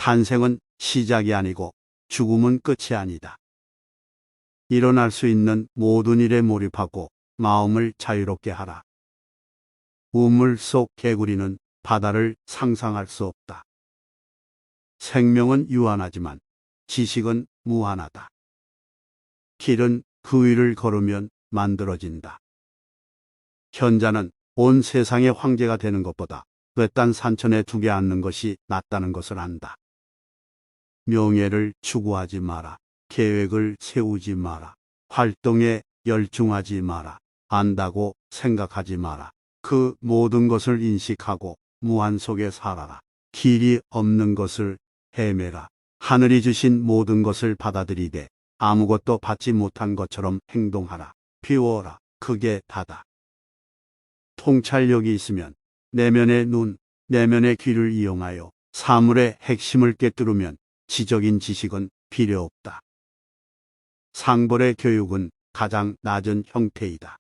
탄생은 시작이 아니고 죽음은 끝이 아니다. 일어날 수 있는 모든 일에 몰입하고 마음을 자유롭게 하라. 우물 속 개구리는 바다를 상상할 수 없다. 생명은 유한하지만 지식은 무한하다. 길은 그 위를 걸으면 만들어진다. 현자는 온 세상의 황제가 되는 것보다 외딴 산천에 두게 앉는 것이 낫다는 것을 안다. 명예를 추구하지 마라. 계획을 세우지 마라. 활동에 열중하지 마라. 안다고 생각하지 마라. 그 모든 것을 인식하고 무한 속에 살아라. 길이 없는 것을 헤매라. 하늘이 주신 모든 것을 받아들이되 아무것도 받지 못한 것처럼 행동하라. 비워라. 그게 다다. 통찰력이 있으면 내면의 눈, 내면의 귀를 이용하여 사물의 핵심을 꿰뚫으면 지적인 지식은 필요 없다. 상벌의 교육은 가장 낮은 형태이다.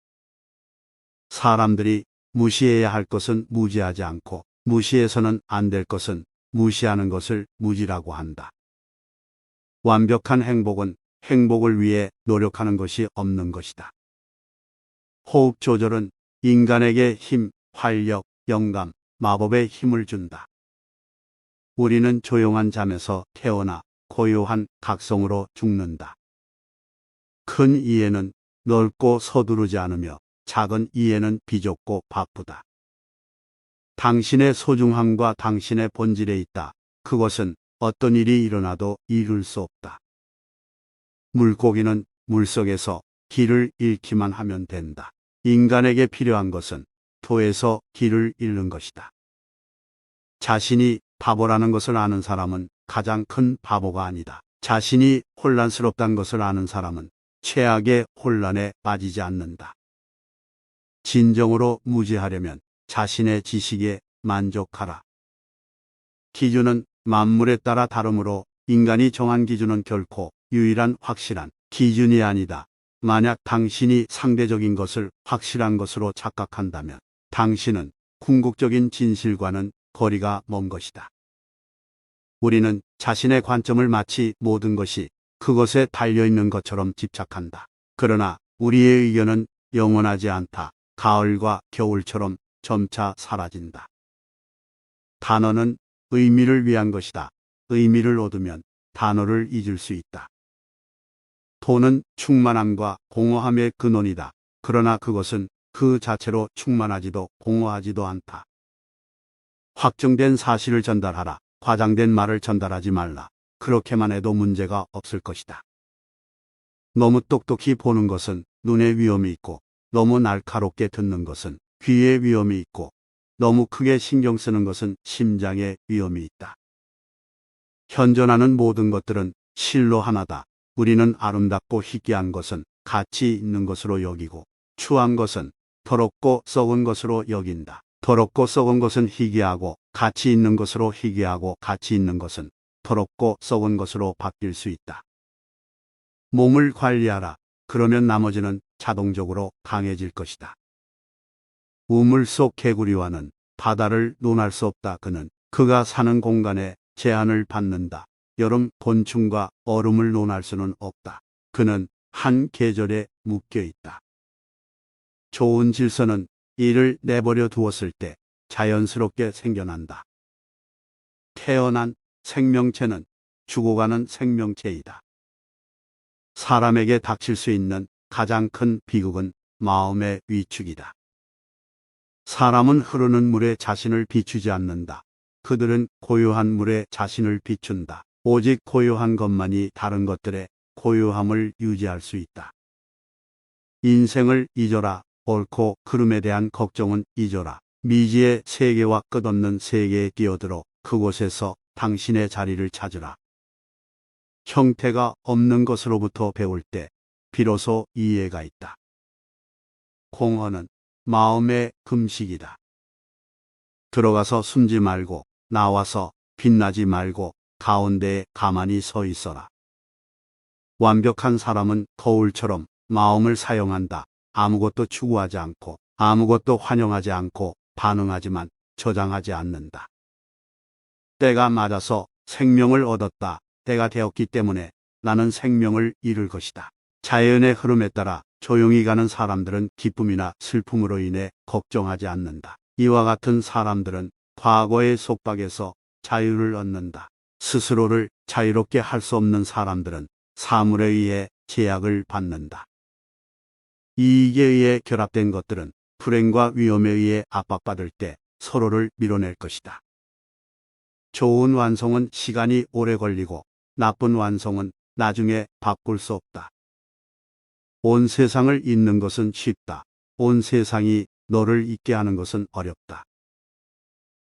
사람들이 무시해야 할 것은 무지하지 않고 무시해서는 안 될 것은 무시하는 것을 무지라고 한다. 완벽한 행복은 행복을 위해 노력하는 것이 없는 것이다. 호흡 조절은 인간에게 힘, 활력, 영감, 마법의 힘을 준다. 우리는 조용한 잠에서 태어나 고요한 각성으로 죽는다. 큰 이해는 넓고 서두르지 않으며 작은 이해는 비좁고 바쁘다. 당신의 소중함과 당신의 본질에 있다. 그것은 어떤 일이 일어나도 이룰 수 없다. 물고기는 물속에서 길을 잃기만 하면 된다. 인간에게 필요한 것은 도에서 길을 잃는 것이다. 자신이 바보라는 것을 아는 사람은 가장 큰 바보가 아니다. 자신이 혼란스럽다는 것을 아는 사람은 최악의 혼란에 빠지지 않는다. 진정으로 무지하려면 자신의 지식에 만족하라. 기준은 만물에 따라 다르므로 인간이 정한 기준은 결코 유일한 확실한 기준이 아니다. 만약 당신이 상대적인 것을 확실한 것으로 착각한다면 당신은 궁극적인 진실과는 거리가 먼 것이다. 우리는 자신의 관점을 마치 모든 것이 그것에 달려있는 것처럼 집착한다. 그러나 우리의 의견은 영원하지 않다. 가을과 겨울처럼 점차 사라진다. 단어는 의미를 위한 것이다. 의미를 얻으면 단어를 잊을 수 있다. 돈은 충만함과 공허함의 근원이다. 그러나 그것은 그 자체로 충만하지도 공허하지도 않다. 확정된 사실을 전달하라. 과장된 말을 전달하지 말라. 그렇게만 해도 문제가 없을 것이다. 너무 똑똑히 보는 것은 눈에 위험이 있고 너무 날카롭게 듣는 것은 귀에 위험이 있고 너무 크게 신경 쓰는 것은 심장에 위험이 있다. 현존하는 모든 것들은 실로 하나다. 우리는 아름답고 희귀한 것은 가치 있는 것으로 여기고 추한 것은 더럽고 썩은 것으로 여긴다. 더럽고 썩은 것은 희귀하고 가치 있는 것으로 희귀하고 가치 있는 것은 더럽고 썩은 것으로 바뀔 수 있다. 몸을 관리하라. 그러면 나머지는 자동적으로 강해질 것이다. 우물 속 개구리와는 바다를 논할 수 없다. 그가 사는 공간에 제한을 받는다. 여름 곤충과 얼음을 논할 수는 없다. 그는 한 계절에 묶여 있다. 좋은 질서는 이를 내버려 두었을 때 자연스럽게 생겨난다. 태어난 생명체는 죽어가는 생명체이다. 사람에게 닥칠 수 있는 가장 큰 비극은 마음의 위축이다. 사람은 흐르는 물에 자신을 비추지 않는다. 그들은 고요한 물에 자신을 비춘다. 오직 고요한 것만이 다른 것들의 고요함을 유지할 수 있다. 인생을 잊어라. 옳고 그름에 대한 걱정은 잊어라. 미지의 세계와 끝없는 세계에 뛰어들어 그곳에서 당신의 자리를 찾으라. 형태가 없는 것으로부터 배울 때 비로소 이해가 있다. 공허는 마음의 금식이다. 들어가서 숨지 말고 나와서 빛나지 말고 가운데에 가만히 서 있어라. 완벽한 사람은 거울처럼 마음을 사용한다. 아무것도 추구하지 않고 아무것도 환영하지 않고 반응하지만 저장하지 않는다. 때가 맞아서 생명을 얻었다. 때가 되었기 때문에 나는 생명을 잃을 것이다. 자연의 흐름에 따라 조용히 가는 사람들은 기쁨이나 슬픔으로 인해 걱정하지 않는다. 이와 같은 사람들은 과거의 속박에서 자유를 얻는다. 스스로를 자유롭게 할 수 없는 사람들은 사물에 의해 제약을 받는다. 이익에 의해 결합된 것들은 불행과 위험에 의해 압박받을 때 서로를 밀어낼 것이다. 좋은 완성은 시간이 오래 걸리고 나쁜 완성은 나중에 바꿀 수 없다. 온 세상을 잊는 것은 쉽다. 온 세상이 너를 잊게 하는 것은 어렵다.